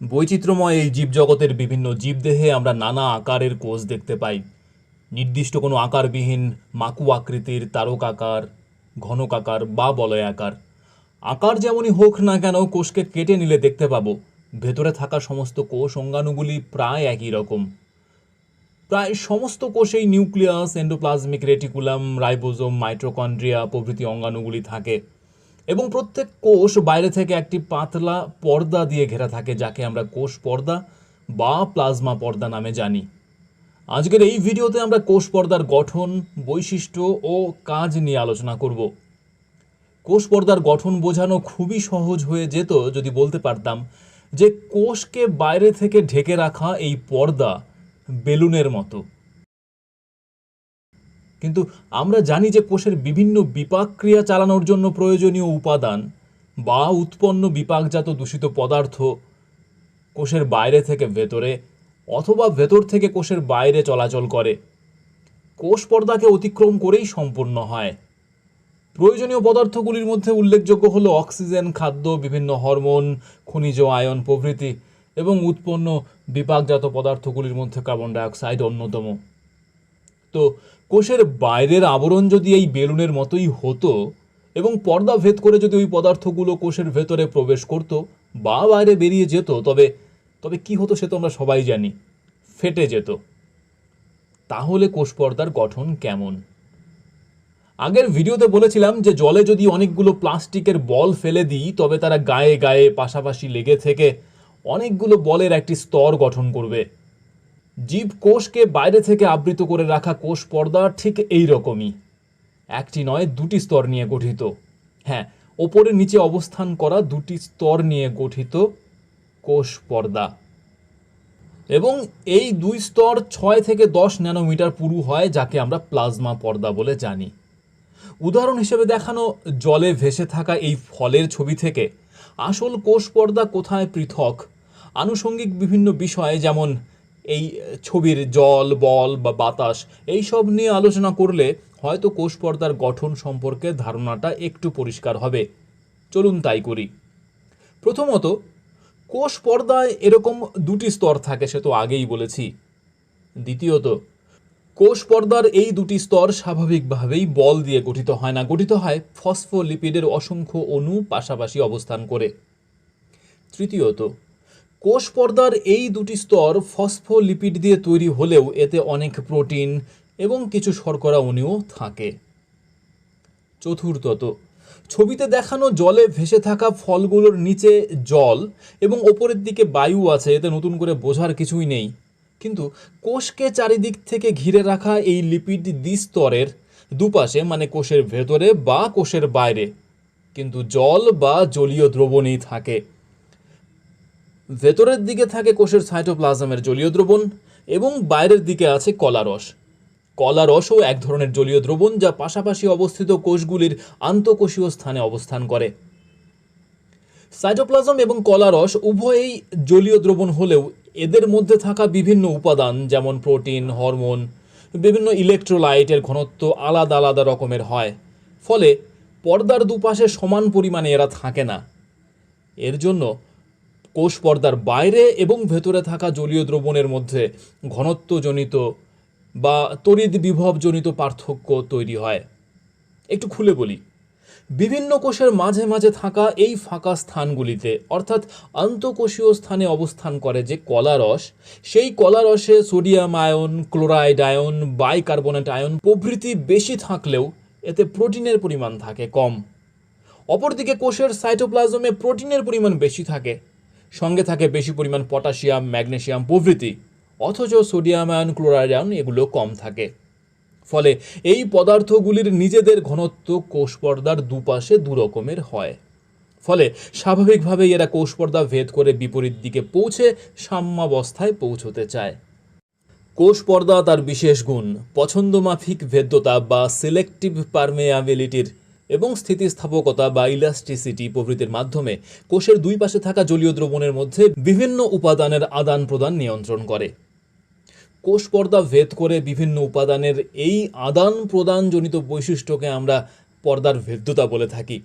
বৈচিত্র্যময় এই জীবজগতের বিভিন্ন জীবদেহে আমরা নানা আকারের কোষ দেখতে পাই। নির্দিষ্ট কোনো আকারবিহীন মাকু আকৃতির, তারকাকার, ঘনকাকার বা বলয়াকার। আকার যেমনই হোক না কেন, কোষকে কেটে নিলে দেখতে পাবো ভেতরে থাকা সমস্ত কোষ অঙ্গাণুগুলি প্রায় একই রকম। প্রায় সমস্ত কোষেই nucleus, endoplasmic reticulum, ribosome, mitochondria প্রভৃতি অঙ্গাণুগুলি থাকে এবং প্রত্যেক কোষ বাইরে থেকে একটি পাতলা পর্দা দিয়ে ঘেরা থাকে, যাকে আমরা কোষ পর্দা বা প্লাজমা পর্দা নামে জানি। আজকের এই ভিডিওতে আমরা কোষ পর্দার গঠন, বৈশিষ্ট্য ও কাজ নিয়ে আলোচনা করব। কোষ পর্দার গঠন বোঝানো খুবই সহজ হয়ে যেত যদি বলতে পারতাম যে কোষকে বাইরে থেকে ঢেকে রাখা এই পর্দা বেলুনের মতো। কিন্তু আমরা জানি যে কোষের বিভিন্ন বিপাক ক্রিয়া চালানোর জন্য প্রয়োজনীয় উপাদান বা উৎপন্ন বিপাকজাত দূষিত পদার্থ কোষের বাইরে থেকে ভেতরে অথবা ভেতর থেকে কোষের বাইরে চলাচল করে। কোষ পর্দাকে অতিক্রম করেই সম্পূর্ণ হয়। প্রয়োজনীয় পদার্থগুলির মধ্যে উল্লেখযোগ্য হলো অক্সিজেন, খাদ্য, বিভিন্ন হরমোন, খনিজ, আয়ন প্রভৃতি এবং উৎপন্ন বিপাকজাত পদার্থগুলির মধ্যে কার্বন ডাইঅক্সাইড অন্যতম। তো কোষের বাইরের আবরণ যদি এই বেলুনের মতোই হতো এবং পর্দা ভেদ করে যদি ওই পদার্থগুলো কোষের ভেতরে প্রবেশ করত বা বাইরে বেরিয়ে যেত, তবে তবে কি হতো সে তো আমরা সবাই জানি, ফেটে যেত। তাহলে কোষ পর্দার গঠন কেমন? আগের ভিডিওতে বলেছিলাম যে জলে যদি অনেকগুলো প্লাস্টিকের বল ফেলে দিই তবে তারা গায়ে গায়ে পাশাপাশি লেগে থেকে অনেকগুলো বলের একটি স্তর গঠন করবে। জীব কোষকে বাইরে থেকে আবৃত করে রাখা কোষ পর্দা ঠিক এই রকমই, একটি নয় দুটি স্তর নিয়ে গঠিত। হ্যাঁ, ওপরে নিচে অবস্থান করা দুটি স্তর নিয়ে গঠিত কোষ পর্দা। এবং এই দুই স্তর 6 থেকে 10 ন্যানোমিটার পুরু হয়, যাকে আমরা প্লাজমা পর্দা বলে জানি। উদাহরণ হিসেবে দেখানো জলে ভেসে থাকা এই ফলের ছবি থেকে আসল কোষ পর্দা কোথায় পৃথক, আনুষঙ্গিক বিভিন্ন বিষয় যেমন এই ছবির জল, বল বা বাতাস, এইসব নিয়ে আলোচনা করলে হয়তো কোষ পর্দার গঠন সম্পর্কে ধারণাটা একটু পরিষ্কার হবে। চলুন তাই করি। প্রথমত, কোষ পর্দায় এরকম দুটি স্তর থাকে, সে তো আগেই বলেছি। দ্বিতীয়ত, কোষ পর্দার এই দুটি স্তর স্বাভাবিকভাবেই বল দিয়ে গঠিত হয় না, গঠিত হয় ফসফোলিপিডের অসংখ্য অণু পাশাপাশি অবস্থান করে। তৃতীয়ত, কোষ পর্দার এই দুটি স্তর ফসফোলিপিড দিয়ে তৈরি হলেও এতে অনেক প্রোটিন এবং কিছু শর্করা অণুও থাকে। চতুর্থত, ছবিতে দেখানো জলে ভেসে থাকা ফলগুলোর নিচে জল এবং ওপরের দিকে বায়ু আছে, এতে নতুন করে বোঝার কিছুই নেই। কিন্তু কোষকে চারিদিক থেকে ঘিরে রাখা এই লিপিড দ্বিস্তরের দুপাশে, মানে কোষের ভেতরে বা কোষের বাইরে, কিন্তু জল বা জলীয় দ্রবণই থাকে। ভেতরের দিকে থাকে কোষের সাইটোপ্লাজমের জলীয় দ্রবণ এবং বাইরের দিকে আছে কলারস। কলারসও এক ধরনের জলীয় দ্রবণ, যা পাশাপাশি অবস্থিত কোষগুলির আন্তঃকোষীয় স্থানে অবস্থান করে। সাইটোপ্লাজম এবং কলারস উভয়েই জলীয় দ্রবণ হলেও এদের মধ্যে থাকা বিভিন্ন উপাদান যেমন প্রোটিন, হরমোন, বিভিন্ন ইলেকট্রোলাইটের ঘনত্ব আলাদা আলাদা রকমের হয়। ফলে পর্দার দুপাশে সমান পরিমাণে এরা থাকে না। এর জন্য কোষ পর্দার বাইরে এবং ভেতরে থাকা জলীয় দ্রবণের মধ্যে ঘনত্বজনিত বা তড়িৎ বিভবজনিত পার্থক্য তৈরি হয়। একটু খুলে বলি, বিভিন্ন কোষের মাঝে মাঝে থাকা এই ফাঁকা স্থানগুলিতে, অর্থাৎ আন্তঃকোষীয় স্থানে অবস্থান করে যে কলারস, সেই কলারসে sodium ion, chloride ion, bicarbonate ion প্রভৃতি বেশি থাকলেও এতে প্রোটিনের পরিমাণ থাকে কম। অপরদিকে কোষের সাইটোপ্লাজমে প্রোটিনের পরিমাণ বেশি থাকে, সঙ্গে থাকে বেশি পরিমাণ পটাশিয়াম, ম্যাগনেসিয়াম প্রভৃতি, অথচ সোডিয়াম আয়ন, ক্লোরাইড আয়ন এগুলো কম থাকে। ফলে এই পদার্থগুলির নিজেদের ঘনত্ব কোষ পর্দার দুপাশে দুরকমের হয়। ফলে স্বাভাবিকভাবেই এরা কোষ পর্দা ভেদ করে বিপরীত দিকে পৌঁছে সাম্যাবস্থায় পৌঁছতে চায়। কোষ পর্দা তার বিশেষ গুণ, পছন্দমাফিক ভেদ্যতা বা সিলেক্টিভ পারমেয়াবিলিটির এবং স্থিতিস্থাপকতা বা ইলাস্টিসিটি প্রভৃতির মাধ্যমে কোষের দুই পাশে থাকা জলীয় দ্রবণের মধ্যে বিভিন্ন উপাদানের আদান প্রদান নিয়ন্ত্রণ করে। কোষ পর্দা ভেদ করে বিভিন্ন উপাদানের এই আদান প্রদানজনিত বৈশিষ্ট্যকে আমরা পর্দার ভেদ্যতা বলে থাকি।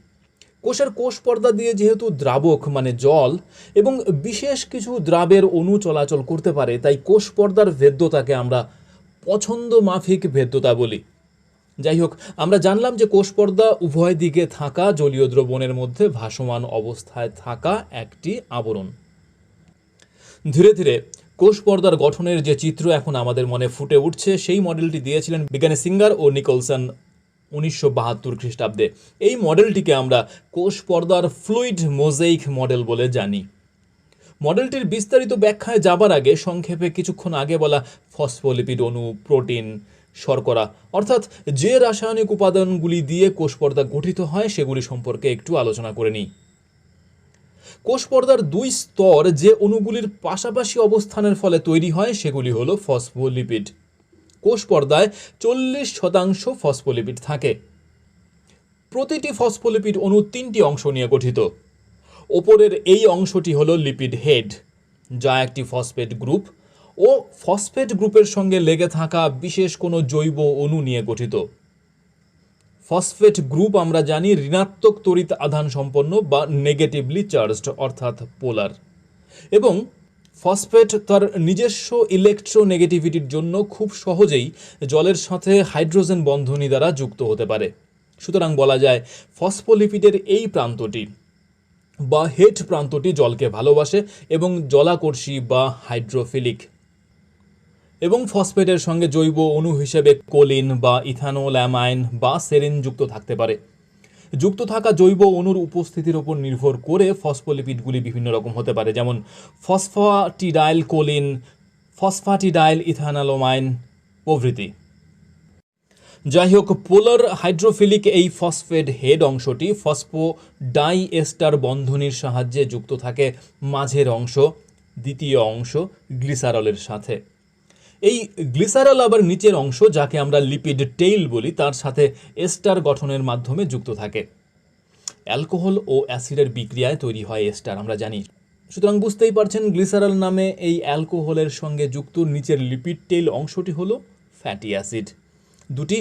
কোষের কোষ পর্দা দিয়ে যেহেতু দ্রাবক মানে জল এবং বিশেষ কিছু দ্রাবের অণু চলাচল করতে পারে, তাই কোষ পর্দার ভেদ্যতাকে আমরা পছন্দ মাফিক ভেদ্যতা বলি। যাই হোক, আমরা জানলাম যে কোষ পর্দা উভয় দিকে থাকা জলীয় দ্রবণের মধ্যে ভাসমান অবস্থায় থাকা একটি আবরণ। ধীরে ধীরে কোষ পর্দার গঠনের যে চিত্র এখন আমাদের মনে ফুটে উঠছে, সেই মডেলটি দিয়েছিলেন বিজ্ঞানী সিঙ্গার ও নিকলসন 1972 খ্রিস্টাব্দে। এই মডেলটিকে আমরা কোষ পর্দার ফ্লুইড মোজাইক মডেল বলে জানি। মডেলটির বিস্তারিত ব্যাখ্যায় যাবার আগে সংক্ষেপে কিছুক্ষণ আগে বলা ফসফোলিপিড অণু, প্রোটিন, শর্করা অর্থাৎ যে রাসায়নিক উপাদানগুলি দিয়ে কোষ পর্দা গঠিত হয় সেগুলি সম্পর্কে একটু আলোচনা করে নিই। কোষ পর্দার দুই স্তর যে অণুগুলির পাশাপাশি অবস্থানের ফলে তৈরি হয় সেগুলি হলো ফসফোলিপিড। কোষ পর্দায় 40% ফসফোলিপিড থাকে। প্রতিটি ফসফোলিপিড অণু 3টি অংশ নিয়ে গঠিত। ওপরের এই অংশটি হলো লিপিড হেড, যা একটি ফসফেট গ্রুপ ও ফসফেট গ্রুপের সঙ্গে লেগে থাকা বিশেষ কোনো জৈব অণু নিয়ে গঠিত। ফসফেট গ্রুপ আমরা জানি ঋণাত্মক তড়িৎ আধান সম্পন্ন বা নেগেটিভলি চার্জড অর্থাৎ পোলার, এবং ফসফেট তার নিজস্ব ইলেকট্রোনেগেটিভিটির জন্য খুব সহজেই জলের সাথে হাইড্রোজেন বন্ধনী দ্বারা যুক্ত হতে পারে। সুতরাং বলা যায় ফসফোলিপিডের এই প্রান্তটি বা হেড প্রান্তটি জলকে ভালোবাসে এবং জলাকর্ষী বা হাইড্রোফিলিক, এবং ফসফেটের সঙ্গে জৈব অণু হিসেবে কোলিন বা ইথানোল, অ্যামাইন বা সেরিন যুক্ত থাকতে পারে। যুক্ত থাকা জৈব অণুর উপস্থিতির উপর নির্ভর করে ফসফোলিপিডগুলি বিভিন্ন রকম হতে পারে, যেমন ফসফাটিডাইল কোলিন, ফসফাটিডাইল ইথানলোমাইন প্রভৃতি। যাই হোক, পোলার হাইড্রোফিলিক এই ফসফেট হেড অংশটি ফসফোডাইএস্টার বন্ধনীর সাহায্যে যুক্ত থাকে মাঝের অংশ, দ্বিতীয় অংশ গ্লিসারলের সাথে। এই গ্লিসারল আবার নিচের অংশ, যাকে আমরা লিপিড টেইল বলি, তার সাথে এস্টার গঠনের মাধ্যমে যুক্ত থাকে। অ্যালকোহল ও অ্যাসিডের বিক্রিয়ায় তৈরি হয় এস্টার, আমরা জানি। সুতরাং বুঝতেই পারছেন, গ্লিসারল নামে এই অ্যালকোহলের সঙ্গে যুক্ত নিচের লিপিড টেইল অংশটি হলো ফ্যাটি অ্যাসিড। দুটি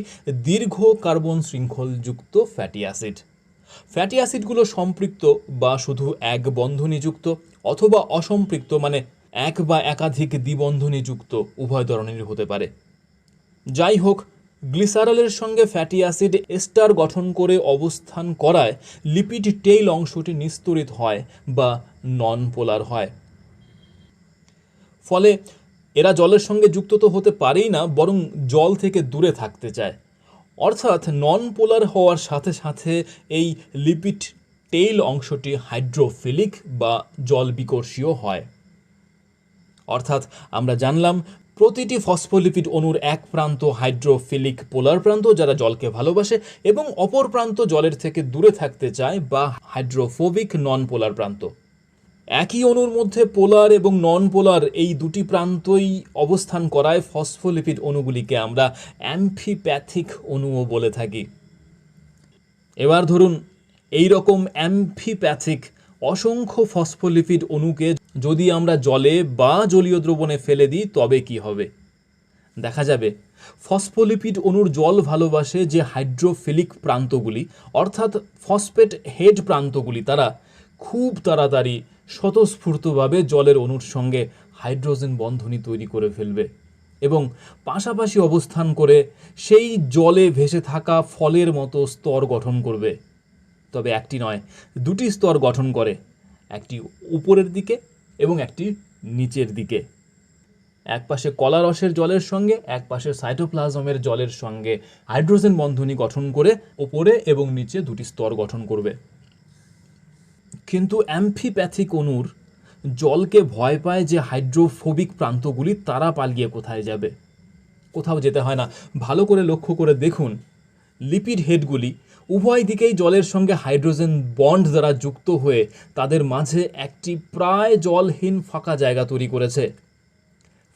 দীর্ঘ কার্বন শৃঙ্খল যুক্ত ফ্যাটি অ্যাসিড। ফ্যাটি অ্যাসিডগুলো সম্পৃক্ত বা শুধু এক বন্ধনীযুক্ত অথবা অসম্পৃক্ত মানে এক বা একাধিক দ্বিবন্ধনীযুক্ত উভয় ধরনেরই হতে পারে। যাই হোক, গ্লিসারলের সঙ্গে ফ্যাটি অ্যাসিড এস্টার গঠন করে অবস্থান করায় লিপিড টেইল অংশটি নিস্তরিত হয় বা নন পোলার হয়। ফলে এরা জলের সঙ্গে যুক্ত তো হতে পারেই না, বরং জল থেকে দূরে থাকতে চায়। অর্থাৎ নন পোলার হওয়ার সাথে সাথে এই লিপিড টেইল অংশটি হাইড্রোফিলিক বা জল বিকর্ষীয় হয়। অর্থাৎ আমরা জানলাম প্রতিটি ফসফোলিপিড অণুর এক প্রান্ত হাইড্রোফিলিক পোলার প্রান্ত, যারা জলকে ভালোবাসে, এবং অপর প্রান্ত জলের থেকে দূরে থাকতে চায় বা হাইড্রোফোবিক নন পোলার প্রান্ত। একই অণুর মধ্যে পোলার এবং নন পোলার এই দুটি প্রান্তই অবস্থান করায় ফসফোলিপিড অণুগুলিকে আমরা অ্যাম্ফিপ্যাথিক অণুও বলে থাকি। এবার ধরুন, এই রকম অ্যাম্ফিপ্যাথিক অসংখ্য ফসফোলিপিড অণুকে যদি আমরা জলে বা জলীয় দ্রবণে ফেলে দিই তবে কি হবে? দেখা যাবে ফসফোলিপিড অণুর জল ভালোবাসে যে হাইড্রোফিলিক প্রান্তগুলি অর্থাৎ ফসফেট হেড প্রান্তগুলি, তারা খুব তাড়াতাড়ি স্বতঃস্ফূর্তভাবে জলের অণুর সঙ্গে হাইড্রোজেন বন্ধনী তৈরি করে ফেলবে এবং পাশাপাশি অবস্থান করে সেই জলে ভেসে থাকা ফলের মতো স্তর গঠন করবে। তবে একটি নয়, দুটি স্তর গঠন করে, একটি উপরের দিকে এবং একটি নিচের দিকে। এক পাশে কলা রসের জলের সঙ্গে এক পাশে সাইটোপ্লাজমের জলের সঙ্গে হাইড্রোজেন বন্ধনী গঠন করে ওপরে এবং নিচে দুটি স্তর গঠন করবে। কিন্তু অ্যাম্ফিপ্যাথিক অণুর জলকে ভয় পায় যে হাইড্রোফোবিক প্রান্তগুলি, তারা পালিয়ে কোথায় যাবে? কোথাও যেতে হয় না। ভালো করে লক্ষ্য করে দেখুন, লিপিড হেডগুলি উভয় দিকেই জলের সঙ্গে হাইড্রোজেন বন্ড দ্বারা যুক্ত হয়ে তাদের মাঝে একটি প্রায় জলহীন ফাঁকা জায়গা তৈরি করেছে।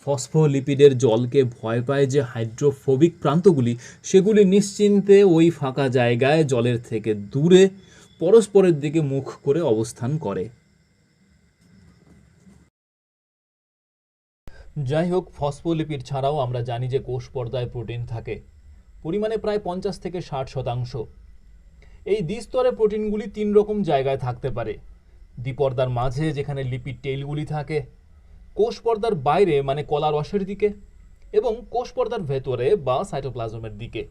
ফসফোলিপিডের জলকে ভয় পায় যে হাইড্রোফোবিক প্রান্তগুলি, সেগুলি নিশ্চিন্তে ওই ফাঁকা জায়গায় জলের থেকে দূরে পরস্পরের দিকে মুখ করে অবস্থান করে। যাই হোক, ফসফোলিপিড ছাড়াও আমরা জানি যে কোষ পর্দায় প্রোটিন থাকে, পরিমাণে প্রায় 50 থেকে 60%। এই দ্বিস্তরে প্রোটিনগুলি 3 রকম জায়গায় থাকতে পারে। দ্বিপর্দার মাঝে যেখানে লিপিড টেইলগুলি থাকে, কোষ পর্দার বাইরে মানে কলা রসের দিকে, এবং কোষ পর্দার ভেতরে বা সাইটোপ্লাজমের দিকে।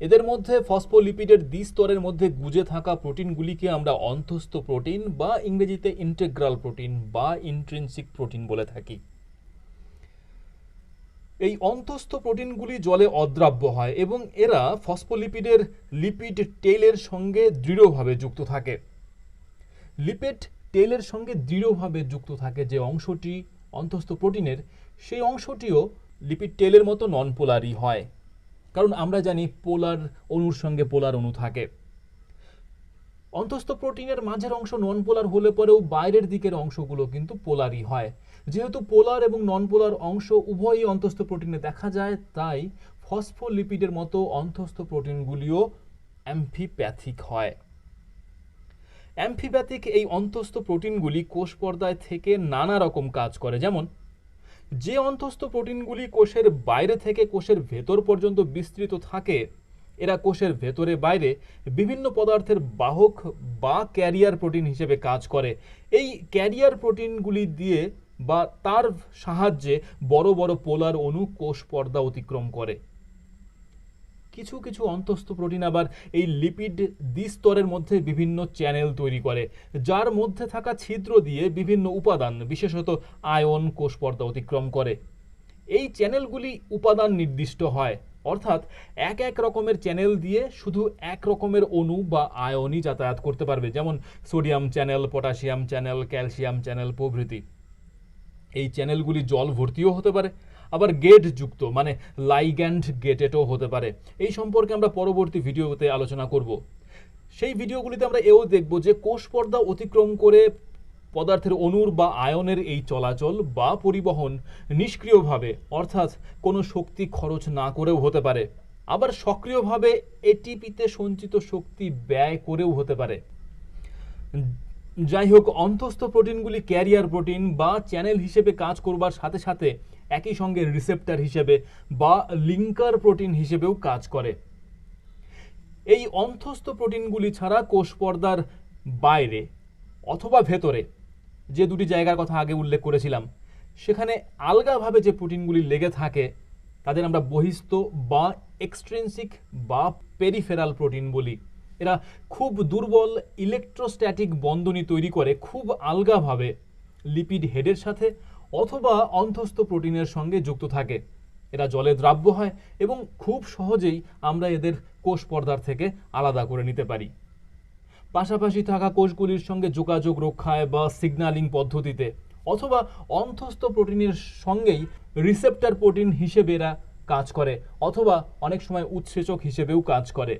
এদের মধ্যে ফসফোলিপিডের দ্বিস্তরের মধ্যে গুজে থাকা প্রোটিনগুলিকে আমরা অন্তঃস্থ প্রোটিন বা ইংরেজিতে ইন্টিগ্রাল প্রোটিন বা ইন্ট্রিনসিক প্রোটিন বলে থাকি। এই অন্তঃস্থ প্রোটিনগুলি জলে অদ্রাব্য হয় এবং এরা ফসফোলিপিডের লিপিড টেইলের সঙ্গে দৃঢ়ভাবে যুক্ত থাকে। লিপিড টেইলের সঙ্গে দৃঢ়ভাবে যুক্ত থাকে যে অংশটি অন্তঃস্থ প্রোটিনের, সেই অংশটিও লিপিড টেইলের মতো নন পোলারই হয়, কারণ আমরা জানি পোলার অণুর সঙ্গে পোলার অণু থাকে। অন্তঃস্থ প্রোটিনের মাঝের অংশ নন পোলার হলে পরেও বাইরের দিকের অংশগুলো কিন্তু পোলারই হয়। যেহেতু পোলার এবং নন পোলার অংশ উভয়ই অন্তঃস্থ প্রোটিনে দেখা যায়, তাই ফসফোলিপিডের মতো অন্তঃস্থ প্রোটিনগুলিও অ্যাম্ফিপ্যাথিক হয়। অ্যাম্ফিপ্যাথিক এই অন্তঃস্থ প্রোটিনগুলি কোষ পর্দায় থেকে নানা রকম কাজ করে। যেমন, যে অন্তঃস্থ প্রোটিনগুলি কোষের বাইরে থেকে কোষের ভেতর পর্যন্ত বিস্তৃত থাকে, এরা কোষের ভেতরে বাইরে বিভিন্ন পদার্থের বাহক বা ক্যারিয়ার প্রোটিন হিসেবে কাজ করে। এই ক্যারিয়ার প্রোটিনগুলি দিয়ে বা তার সাহায্যে বড় বড় পোলার অণু কোষ পর্দা অতিক্রম করে। কিছু কিছু অন্তঃস্থ প্রোটিন আবার এই লিপিড দ্বিস্তরের মধ্যে বিভিন্ন চ্যানেল তৈরি করে, যার মধ্যে থাকা ছিদ্র দিয়ে বিভিন্ন উপাদান, বিশেষত আয়ন, কোষ পর্দা অতিক্রম করে। এই চ্যানেলগুলি উপাদান নির্দিষ্ট হয়, অর্থাৎ এক এক রকমের চ্যানেল দিয়ে শুধু এক রকমের অণু বা আয়নই যাতায়াত করতে পারবে, যেমন sodium channel, potassium channel, calcium channel প্রভৃতি। এই চ্যানেলগুলি জল ভর্তিও হতে পারে, আবার গেট যুক্ত মানে লাইগ্যান্ড গেটেডও হতে পারে। এই সম্পর্কে আমরা পরবর্তী ভিডিওতে আলোচনা করব। সেই ভিডিওগুলিতে আমরা এও দেখব যে কোষ পর্দা অতিক্রম করে পদার্থের অণুর বা আয়নের এই চলাচল বা পরিবহন নিষ্ক্রিয়ভাবে, অর্থাৎ কোনো শক্তি খরচ না করেও হতে পারে, আবার সক্রিয়ভাবে এটিপিতে সঞ্চিত শক্তি ব্যয় করেও হতে পারে। যাই হোক, অন্তঃস্থ প্রোটিনগুলি ক্যারিয়ার প্রোটিন বা চ্যানেল হিসেবে কাজ করবার সাথে সাথে একই সঙ্গে রিসেপ্টর হিসেবে বা লিঙ্কার প্রোটিন হিসেবেও কাজ করে। এই অন্তঃস্থ প্রোটিনগুলি ছাড়া কোষ পর্দার বাইরে অথবা ভেতরে, যে দুটি জায়গার কথা আগে উল্লেখ করেছিলাম, সেখানে আলগাভাবে যে প্রোটিনগুলি লেগে থাকে তাদের আমরা বহিস্থ বা এক্সট্রিনসিক বা পেরিফেরাল প্রোটিন বলি। এরা খুব দুর্বল ইলেকট্রোস্ট্যাটিক বন্ধনী তৈরি করে খুব আলগাভাবে লিপিড হেডের সাথে অথবা অন্তঃস্থ প্রোটিনের সঙ্গে যুক্ত থাকে। এরা জলে দ্রাব্য হয় এবং খুব সহজেই আমরা এদের কোষ পর্দার থেকে আলাদা করে নিতে পারি। পাশাপাশি থাকা কোষগুলির সঙ্গে যোগাযোগ রক্ষায় বা সিগন্যালিং পদ্ধতিতে অথবা অন্তঃস্থ প্রোটিনের সঙ্গেই রিসেপ্টর প্রোটিন হিসেবে এরা কাজ করে, অথবা অনেক সময় উৎসেচক হিসেবেও কাজ করে।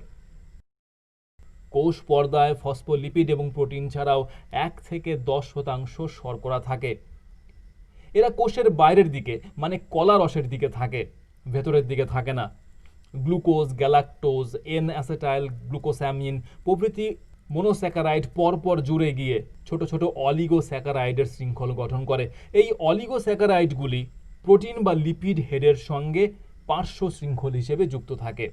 কোষ পর্দায় ফসফোলিপিড এবং প্রোটিন ছাড়াও 1 থেকে 10% শর্করা থাকে। এরা কোষের বাইরের দিকে মানে কলা রসের দিকে থাকে, ভেতরের দিকে থাকে না। গ্লুকোজ, গ্যালাক্টোজ, এন অ্যাসেটাইল গ্লুকোসামিন প্রভৃতি মনোস্যাকারাইড পরপর জুড়ে গিয়ে ছোট ছোট অলিগোস্যাকারাইডের শৃঙ্খল গঠন করে। এই অলিগোস্যাকারাইডগুলি প্রোটিন বা লিপিড হেডের সঙ্গে পার্শ্ব শৃঙ্খল হিসেবে যুক্ত থাকে।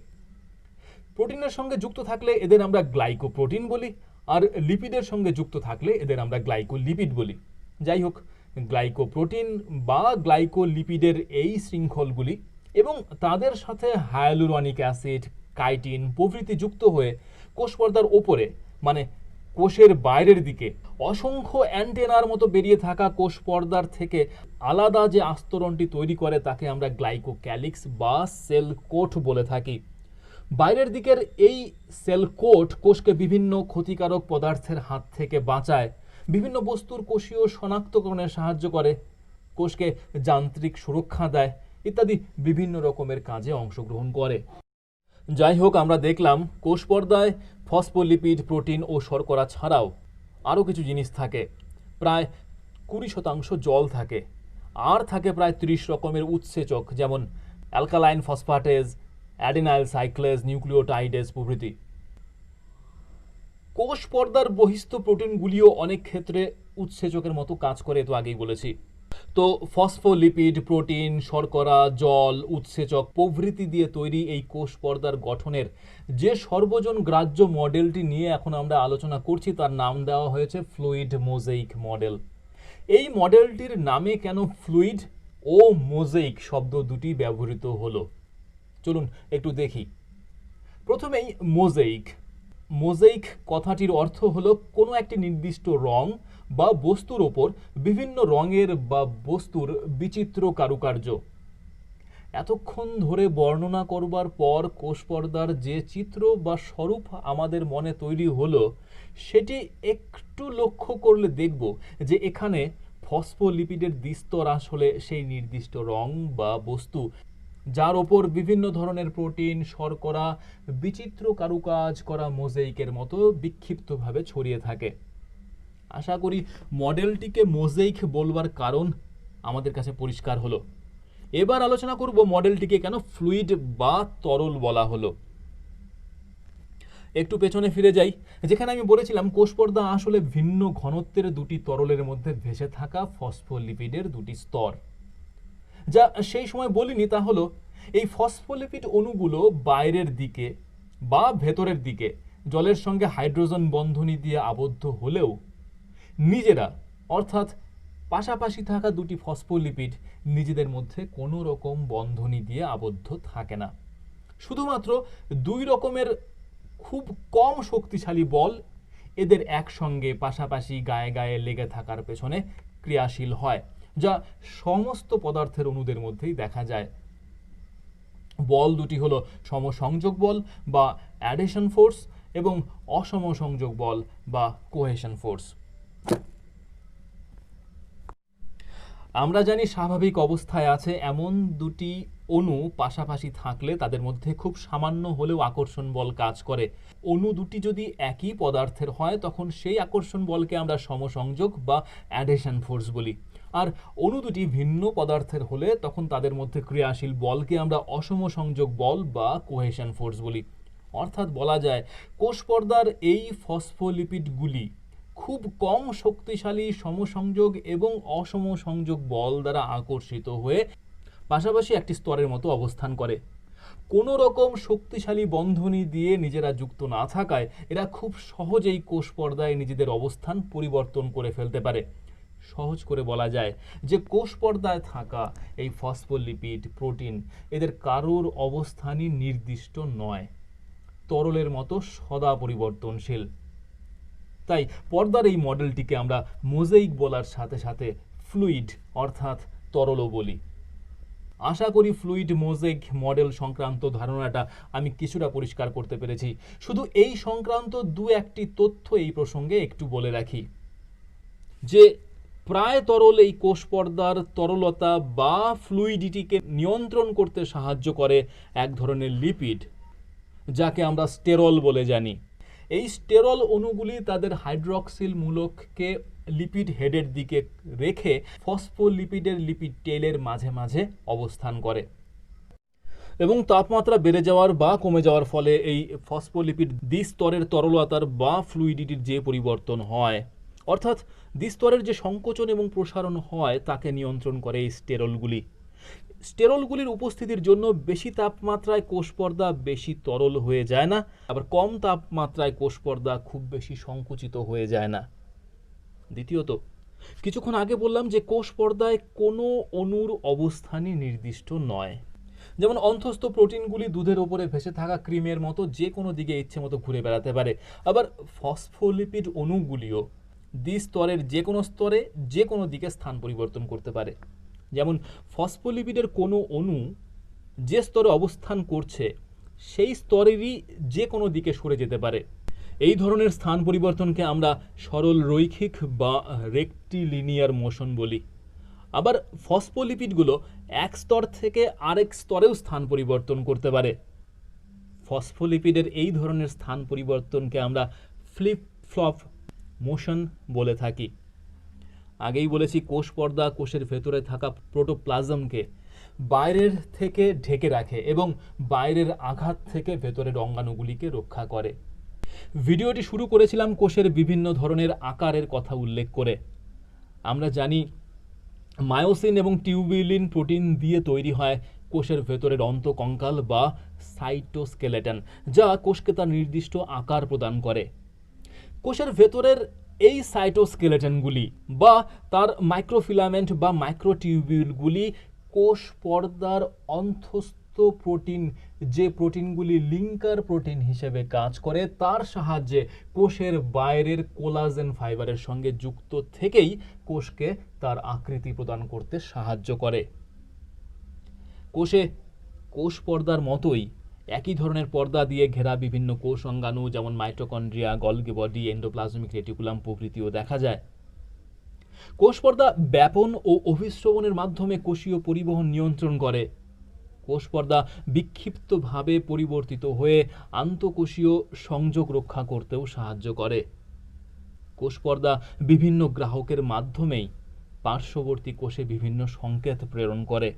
প্রোটিনের সঙ্গে যুক্ত থাকলে এদের আমরা গ্লাইকোপ্রোটিন বলি, আর লিপিডের সঙ্গে যুক্ত থাকলে এদের আমরা গ্লাইকোলিপিড বলি। যাই হোক, গ্লাইকোপ্রোটিন বা গ্লাইকোলিপিডের এই শৃঙ্খলগুলি এবং তাদের সাথে হায়ালুরনিক অ্যাসিড, কাইটিন প্রভৃতি যুক্ত হয়ে কোষ পর্দার ওপরে মানে কোষের বাইরের দিকে অসংখ্য অ্যান্টেনার মতো বেরিয়ে থাকা কোষ পর্দার থেকে আলাদা যে আস্তরণটি তৈরি করে তাকে আমরা গ্লাইকোক্যালিক্স বা সেল কোট বলে থাকি। বাইরের দিকের এই সেল কোট কোষকে বিভিন্ন ক্ষতিকারক পদার্থের হাত থেকে বাঁচায়, বিভিন্ন বস্তুর কোষীয় শনাক্তকরণে সাহায্য করে, কোষকে যান্ত্রিক সুরক্ষা দেয় ইত্যাদি বিভিন্ন রকমের কাজে অংশগ্রহণ করে। যাই হোক, আমরা দেখলাম কোষ পর্দায় ফসফোলিপিড, প্রোটিন ও শর্করা ছাড়াও আরও কিছু জিনিস থাকে। প্রায় 20% জল থাকে, আর থাকে প্রায় 30 রকমের উৎসেচক, যেমন অ্যালকালাইন ফসফাটেজ, অ্যাডেনাইল সাইক্লেজ, নিউক্লিওটাইডেজ প্রভৃতি। কোষ পর্দার বহিস্থ প্রোটিনগুলিও অনেক ক্ষেত্রে উৎসেচকের মতো কাজ করে, তো আগেই বলেছি। তো ফসফোলিপিড, প্রোটিন, শর্করা, জল, উৎসেচক প্রভৃতি দিয়ে তৈরি এই কোষ পর্দার গঠনের যে সর্বজন গ্রাহ্য মডেলটি নিয়ে এখন আমরা আলোচনা করছি তার নাম দেওয়া হয়েছে ফ্লুইড মোজাইক মডেল। এই মডেলটির নামে কেন ফ্লুইড ও মোজাইক শব্দ দুটি ব্যবহৃত হলো চলুন একটু দেখি। প্রথমেই মোজাইক। মোজাইক কথাটির অর্থ হলো কোনো একটি নির্দিষ্ট রং বা বস্তুর ওপর বিভিন্ন রঙের বা বস্তুর বিচিত্র কারুকার্য। এতক্ষণ ধরে বর্ণনা করবার পর কোষ পর্দার যে চিত্র বা স্বরূপ আমাদের মনে তৈরি হলো সেটি একটু লক্ষ্য করলে দেখব যে এখানে ফসফোলিপিডের দ্বিস্তর আসলে সেই নির্দিষ্ট রং বা বস্তু যার ওপর বিভিন্ন ধরনের প্রোটিন, শর্করা বিচিত্র কারুকাজ করা মোজাইকের মতো বিক্ষিপ্তভাবে ছড়িয়ে থাকে। আশা করি মডেলটিকে মোজাইক বলবার কারণ আমাদের কাছে পরিষ্কার হলো। এবার আলোচনা করব মডেলটিকে কেন ফ্লুইড বা তরল বলা হলো। একটু পেছনে ফিরে যাই, যেখানে আমি বলেছিলাম কোষ পর্দা আসলে ভিন্ন ঘনত্বের দুটি তরলের মধ্যে ভেসে থাকা ফসফোলিপিডের দুটি স্তর। যা সেই সময় বলিনি তা হলো এই ফসফোলিপিড অণুগুলো বাইরের দিকে বা ভেতরের দিকে জলের সঙ্গে হাইড্রোজেন বন্ধনী দিয়ে আবদ্ধ হলেও নিজেরা অর্থাৎ পাশাপাশি থাকা দুটি ফসফোলিপিড নিজেদের মধ্যে কোনো রকম বন্ধনী দিয়ে আবদ্ধ থাকে না। শুধুমাত্র দুই রকমের খুব কম শক্তিশালী বল এদের একসঙ্গে পাশাপাশি গায়ে গায়ে লেগে থাকার পেছনে ক্রিয়াশীল হয়, যা সমস্ত পদার্থের অণুদের মধ্যেই দেখা যায়। বল দুটি হলো সমসংযোগ বল বা অ্যাডেশন ফোর্স এবং অসমসংযোগ বল বা কোহেশন ফোর্স। আমরা জানি স্বাভাবিক অবস্থায় আছে এমন দুটি অণু পাশাপাশি থাকলে তাদের মধ্যে খুব সামান্য হলেও আকর্ষণ বল কাজ করে। অণু দুটি যদি একই পদার্থের হয় তখন সেই আকর্ষণ বলকে আমরা সমসংযোগ বা অ্যাডেশন ফোর্স বলি। আর অণু দুটি ভিন্ন পদার্থের হলে তখন তাদের মধ্যে ক্রিয়াশীল বলকে আমরা অসমসংযোগ বল বা কোহেশন ফোর্স বলি। অর্থাৎ বলা যায় কোষ পর্দার এই ফসফোলিপিডগুলি খুব কম শক্তিশালী সমসংযোগ এবং অসমসংযোগ বল দ্বারা আকর্ষিত হয়ে পাশাপাশি একটি স্তরের মতো অবস্থান করে। কোনো রকম শক্তিশালী বন্ধনী দিয়ে নিজেরা যুক্ত না থাকায় এরা খুব সহজেই কোষ পর্দায় নিজেদের অবস্থান পরিবর্তন করে ফেলতে পারে। সহজ করে বলা যায় যে কোষ পর্দায় থাকা এই ফসফোলিপিড, প্রোটিন এদের কারোর অবস্থানই নির্দিষ্ট নয়, তরলের মতো সদা পরিবর্তনশীল। তাই পর্দার এই মডেলটিকে আমরা মোজাইক বলার সাথে সাথে ফ্লুইড অর্থাৎ তরলও বলি। আশা করি ফ্লুইড মোজাইক মডেল সংক্রান্ত ধারণাটা আমি কিছুটা পরিষ্কার করতে পেরেছি। শুধু এই সংক্রান্ত দু একটি তথ্য এই প্রসঙ্গে একটু বলে রাখি যে প্রায় তরল এই কোষ পর্দার তরলতা বা ফ্লুইডিটিকে নিয়ন্ত্রণ করতে সাহায্য করে এক ধরনের লিপিড যাকে আমরা স্টেরল বলে জানি। এই স্টেরল অণুগুলি তাদের হাইড্রক্সিল মূলককে লিপিড হেডের দিকে রেখে ফসফোলিপিডের লিপিড টেইলের মাঝে মাঝে অবস্থান করে এবং তাপমাত্রা বেড়ে যাওয়ার বা কমে যাওয়ার ফলে এই ফসফোলিপিড দ্বিস্তরের তরলতার বা ফ্লুইডিটির যে পরিবর্তন হয় অর্থাৎ দ্বিস্তরের যে সংকোচন এবং প্রসারণ হয় তাকে নিয়ন্ত্রণ করে এই স্টেরলগুলি। স্টেরলগুলির উপস্থিতির জন্য বেশি তাপমাত্রায় কোষ পর্দা বেশি তরল হয়ে যায় না, আবার কম তাপমাত্রায় কোষ পর্দা খুব বেশি সংকুচিত হয়ে যায় না। দ্বিতীয়ত, কিছুক্ষণ আগে বললাম যে কোষ পর্দায় কোনো অণুর অবস্থানই নির্দিষ্ট নয়। যেমন অন্তঃস্থ প্রোটিনগুলি দুধের ওপরে ভেসে থাকা ক্রিমের মতো যে কোনো দিকে ইচ্ছে মতো ঘুরে বেড়াতে পারে, আবার ফসফোলিপিড অণুগুলিও দ্বিস্তরের যে কোনো স্তরে যে কোনো দিকে স্থান পরিবর্তন করতে পারে। যেমন ফসফোলিপিডের কোনো অণু যে স্তরে অবস্থান করছে সেই স্তরেরই যে কোনো দিকে সরে যেতে পারে। এই ধরনের স্থান পরিবর্তনকে আমরা সরল রৈখিক বা রেক্টিলিনিয়ার মোশন বলি। আবার ফসফোলিপিডগুলো এক স্তর থেকে আরেক স্তরেও স্থান পরিবর্তন করতে পারে। ফসফোলিপিডের এই ধরনের স্থান পরিবর্তনকে আমরা ফ্লিপ ফ্লপ মোশন বলে থাকি। আগেই বলেছি কোষ পর্দা কোষের ভেতরে থাকা প্রোটোপ্লাজমকে বাইরের থেকে ঢেকে রাখে এবং বাইরের আঘাত থেকে ভেতরের অঙ্গাণুগুলিকে রক্ষা করে। ভিডিওটি শুরু করেছিলাম কোষের বিভিন্ন ধরনের আকারের কথা উল্লেখ করে। আমরা জানি মায়োসিন এবং টিউবিউলিন প্রোটিন দিয়ে তৈরি হয় কোষের ভেতরের অন্তঃকঙ্কাল বা সাইটোস্কেলেটন, যা কোষকে তার নির্দিষ্ট আকার প্রদান করে। কোষের ভেতরের এই সাইটোস্কেলেটনগুলি বা তার মাইক্রোফিলামেন্ট বা মাইক্রোটিউবিউলগুলি কোষ পর্দার অন্তঃস্থ প্রোটিন, যে প্রোটিনগুলি লিঙ্কার প্রোটিন হিসেবে কাজ করে, তার সাহায্যে কোষের বাইরের কোলাজেন ফাইবারের সঙ্গে যুক্ত থেকেই কোষকে তার আকৃতি প্রদান করতে সাহায্য করে। কোষ পর্দার মতোই একই ধরনের পর্দা দিয়ে ঘেরা বিভিন্ন কোষ অঙ্গাণু, যেমন mitochondria, Golgi body, endoplasmic reticulum প্রভৃতিও দেখা যায়। কোষ পর্দা ব্যাপন ও অভিস্রবণের মাধ্যমে কোষীয় পরিবহন নিয়ন্ত্রণ করে। কোষ পর্দা বিক্ষিপ্তভাবে পরিবর্তিত হয়ে আন্তঃকোষীয় সংযোগ রক্ষা করতেও সাহায্য করে। কোষ পর্দা বিভিন্ন গ্রাহকের মাধ্যমেই পার্শ্ববর্তী কোষে বিভিন্ন সংকেত প্রেরণ করে।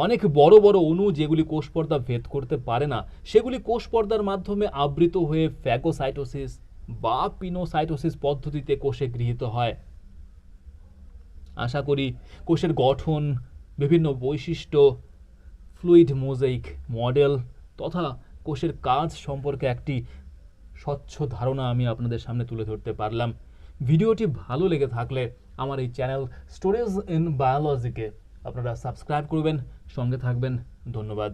অনেক বড় বড় অণু যেগুলি কোষ পর্দা ভেদ করতে পারে না, সেগুলি কোষ পর্দার মাধ্যমে আবৃত হয়ে ফ্যাগোসাইটোসিস বা পিনোসাইটোসিস পদ্ধতিতে কোষে গৃহীত হয়। আশা করি কোষের গঠন, বিভিন্ন বৈশিষ্ট্য, ফ্লুইড মোজাইক মডেল তথা কোষের কাজ সম্পর্কে একটি স্বচ্ছ ধারণা আমি আপনাদের সামনে তুলে ধরতে পারলাম। ভিডিওটি ভালো লেগে থাকলে আমার এই চ্যানেল স্টোরিজ ইন বায়োলজিকে আপনারা সাবস্ক্রাইব করবেন, সঙ্গে থাকবেন। ধন্যবাদ।